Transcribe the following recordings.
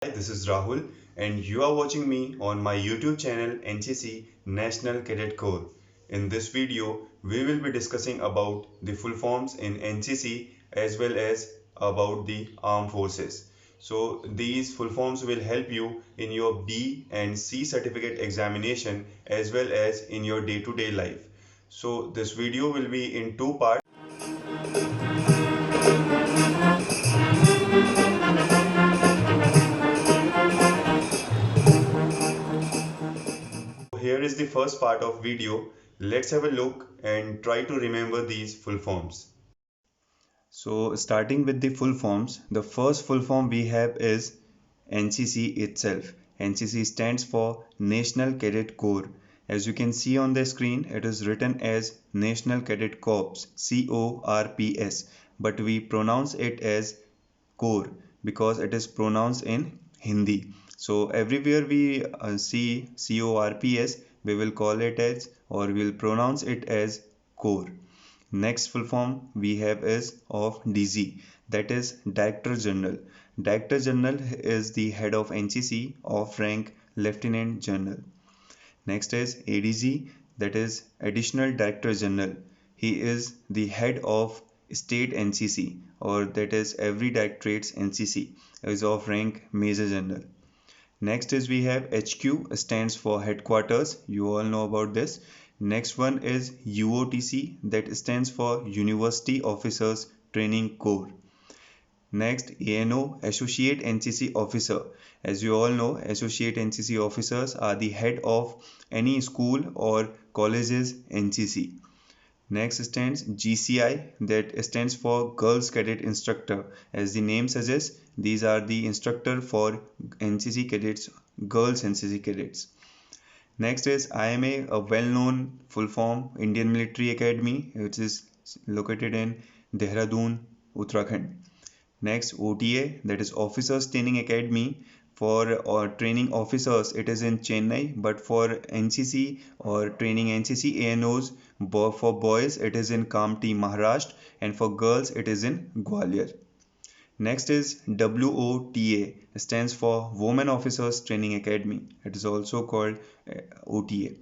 Hi, this is Rahul, and you are watching me on my YouTube channel NCC National Cadet Corps. In this video, we will be discussing about the full forms in NCC as well as about the armed forces. So these full forms will help you in your B and C certificate examination as well as in your day-to-day life. So this video will be in two parts. Here is the first part of video. Let's have a look and try to remember these full forms. So starting with the full forms, the first full form we have is NCC itself. NCC stands for National Cadet Corps. As you can see on the screen, it is written as National Cadet Corps, CORPS, but we pronounce it as Corps because it is pronounced in Hindi. So everywhere we see CORPS, we will call it as or we will pronounce it as Corps. Next full form we have is of DG, that is Director General. Director General is the head of NCC of rank Lieutenant General. Next is ADG, that is Additional Director General. He is the head of state NCC, or that is every directorate's NCC, is of rank Major General. Next is we have HQ, stands for headquarters. You all know about this. Next one is UOTC, that stands for University Officers Training Corps. Next, ANO, Associate NCC Officer. As you all know, Associate NCC Officers are the head of any school or college's NCC. Next stands GCI, that stands for Girls Cadet Instructor. As the name suggests, these are the instructor for NCC cadets, girls NCC cadets. Next is IMA, a well-known full form Indian Military Academy, which is located in Dehradun, Uttarakhand. Next, OTA, that is Officers Training Academy for training officers. It is in Chennai, but for NCC or training NCC ANOs for boys, it is in Kamti, Maharashtra, and for girls, it is in Gwalior. Next is WOTA, stands for Women Officers Training Academy. It is also called OTA.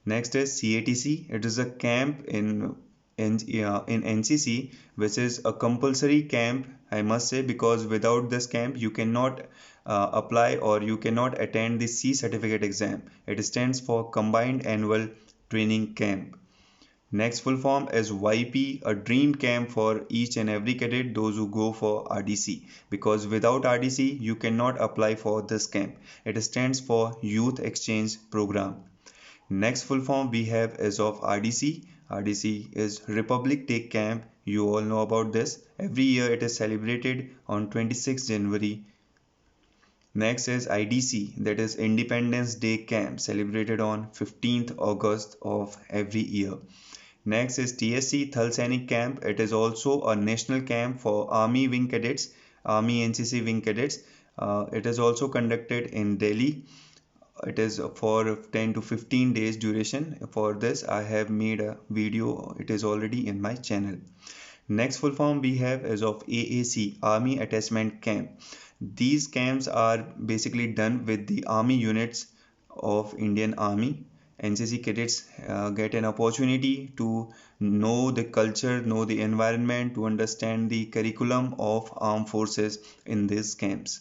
Next is CATC. It is a camp in NCC, which is a compulsory camp, I must say, because without this camp you cannot apply or you cannot attend the C certificate exam. It stands for Combined Annual Training Camp. Next full form is YP, a dream camp for each and every cadet, those who go for RDC, because without RDC you cannot apply for this camp. It stands for Youth Exchange Program. Next full form we have is of RDC. RDC is Republic Day Camp. You all know about this. Every year it is celebrated on 26 January. Next is IDC, that is Independence Day Camp, celebrated on 15th August of every year. Next is TSC THAL SAINIK Camp. It is also a national camp for Army Wing Cadets, Army NCC Wing Cadets. It is also conducted in Delhi. It is for 10 to 15 days duration. For this I have made a video. It is already in my channel. Next full form we have is of AAC, Army Attachment Camp. These camps are basically done with the army units of Indian Army. NCC cadets get an opportunity to know the culture, know the environment, to understand the curriculum of armed forces in these camps.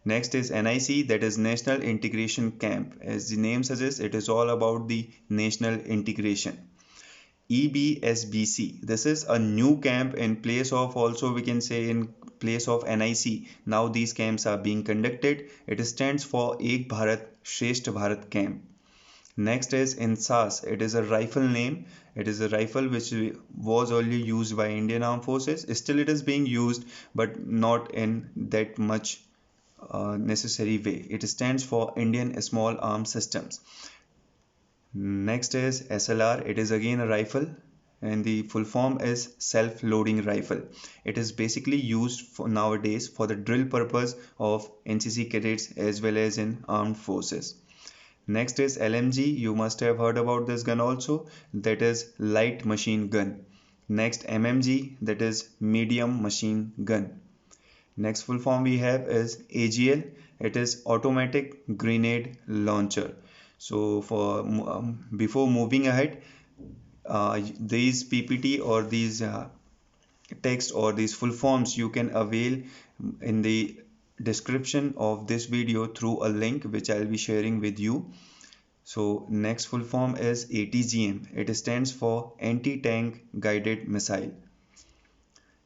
Next is NIC, that is National Integration Camp. As the name suggests, it is all about the national integration. EBSBC, this is a new camp in place of, also we can say in place of NIC. Now these camps are being conducted. It stands for Ek Bharat SHRESHT Bharat Camp. Next is INSAS. It is a rifle name. It is a rifle which was earlier used by Indian Armed Forces. Still it is being used, but not in that much necessary way. It stands for Indian Small Arms Systems. Next is SLR. It is again a rifle, and the full form is self-loading rifle. It is basically used for nowadays for the drill purpose of NCC cadets as well as in armed forces. Next is LMG. You must have heard about this gun also. That is light machine gun. Next MMG, that is medium machine gun. Next full form we have is AGL, it is automatic grenade launcher. So before moving ahead, these PPT or these text or these full forms you can avail in the description of this video through a link which I'll be sharing with you. So next full form is ATGM. It stands for anti-tank guided missile.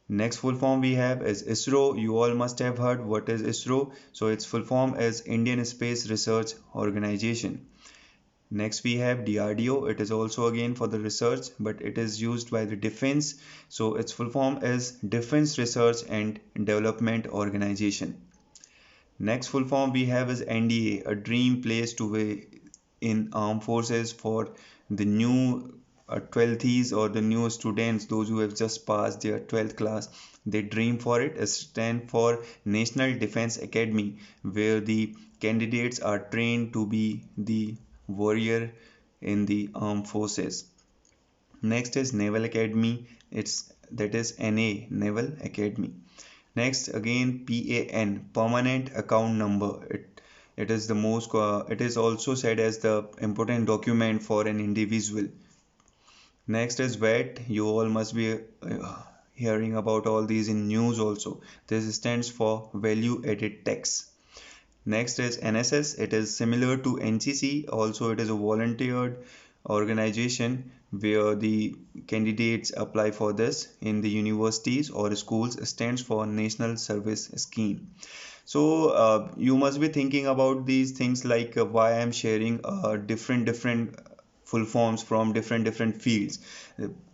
Next full form we have is ISRO. You all must have heard what is ISRO. So its full form is Indian Space Research Organization. Next we have DRDO. It is also again for the research, but it is used by the defense. So its full form is Defense Research and Development Organization. Next full form we have is NDA, a dream place to be in armed forces for the new 12th or the new students, those who have just passed their 12th class. They dream for it. It stands for National Defense Academy, where the candidates are trained to be the warrior in the armed forces. Next is Naval Academy. That is NA, Naval Academy. Next again PAN, Permanent Account Number. It is the most. It is also said as the important document for an individual. Next is VAT. You all must be hearing about all these in news also. This stands for Value Added Tax. Next is NSS. It is similar to NCC. Also, it is a volunteered organization where the candidates apply for this in the universities or schools. It stands for National Service Scheme. So you must be thinking about these things like why I am sharing different full forms from different fields.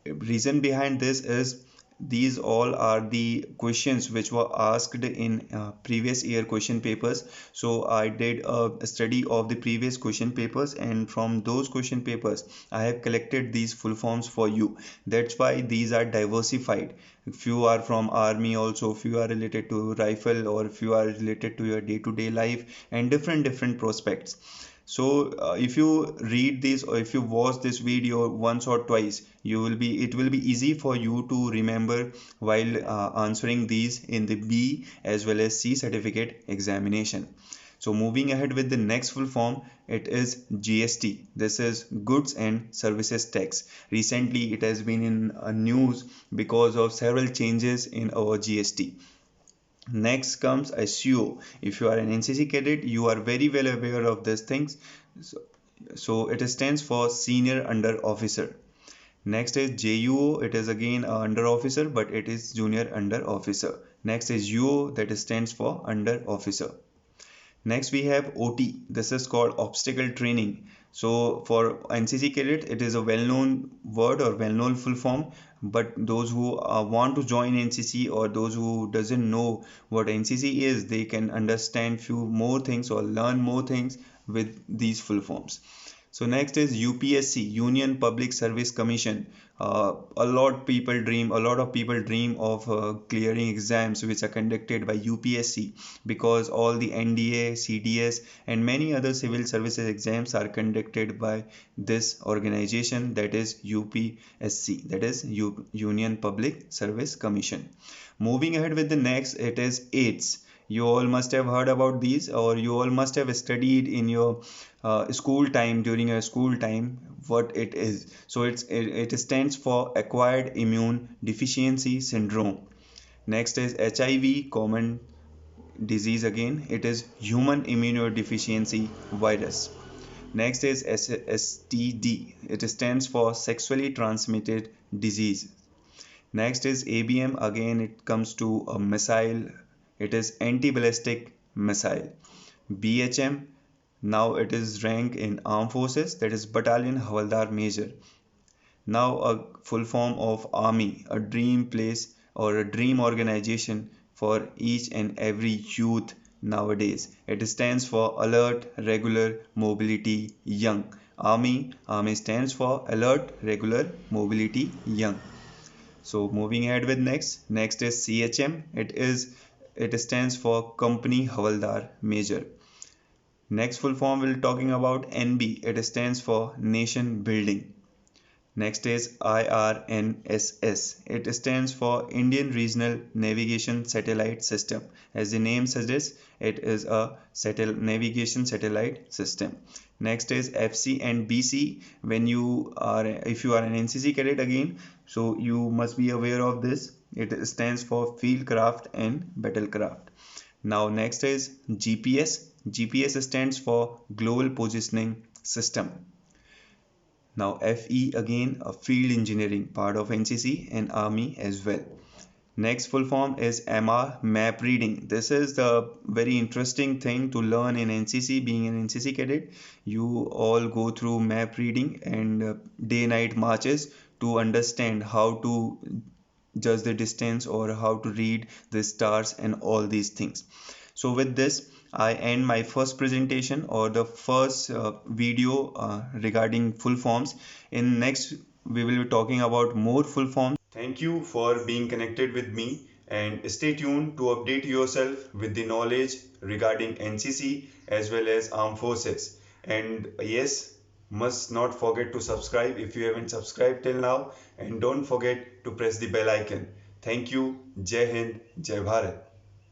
Reason behind this is these all are the questions which were asked in previous year question papers. So I did a study of the previous question papers, and from those question papers I have collected these full forms for you. That's why these are diversified. If you are from army also, if you are related to rifle, or if you are related to your day-to-day life and different prospects. So if you read this or if you watch this video once or twice, it will be easy for you to remember while answering these in the B as well as C certificate examination. So moving ahead with the next full form, it is GST. This is Goods and Services Tax. Recently it has been in news because of several changes in our GST. Next comes SUO. If you are an NCC cadet, you are very well aware of these things. So it stands for Senior Under Officer. Next is JUO. It is again under officer, but it is Junior Under Officer. Next is UO. That stands for Under Officer. Next we have OT. This is called Obstacle Training. So for NCC cadet, it is a well-known word or well-known full form. But those who want to join NCC or those who doesn't know what NCC is, they can understand few more things or learn more things with these full forms. So next is UPSC, Union Public Service Commission. A lot of people dream of clearing exams which are conducted by UPSC, because all the NDA, CDS and many other civil services exams are conducted by this organization, that is UPSC, that is Union Public Service Commission. Moving ahead with the next, it is AIDS. You all must have heard about these, or you all must have studied in your school time, during your school time, what it is. So it stands for Acquired Immune Deficiency Syndrome. Next is HIV, common disease again. It is Human Immunodeficiency Virus. Next is STD. It stands for Sexually Transmitted Disease. Next is ABM. Again, it comes to a missile. It is anti-ballistic missile. BHM, now it is rank in armed forces, that is Battalion Havaldar Major. Now a full form of army, a dream place or a dream organization for each and every youth nowadays. It stands for Alert, Regular, Mobility, Young. Army stands for Alert, Regular, Mobility, Young. So moving ahead with next is CHM. It stands for Company Havaldar Major. Next full form we'll talking about NB. It stands for Nation Building. Next is IRNSS. It stands for Indian Regional Navigation Satellite System. As the name suggests, it is a navigation satellite system. Next is FC and BC. If you are an NCC cadet again, so you must be aware of this. It stands for Field Craft and Battlecraft. Now next is GPS. GPS stands for Global Positioning System. Now FE again, a field engineering part of NCC and Army as well. Next full form is MR, map reading. This is the very interesting thing to learn in NCC. Being an NCC cadet, you all go through map reading and day-night marches to understand how to judge the distance or how to read the stars and all these things. So with this, I end my first presentation or the first video regarding full forms. In next, we will be talking about more full forms. Thank you for being connected with me and stay tuned to update yourself with the knowledge regarding NCC as well as armed forces. And yes, must not forget to subscribe if you haven't subscribed till now, and don't forget to press the bell icon. Thank you. Jai Hind, Jai Bharat.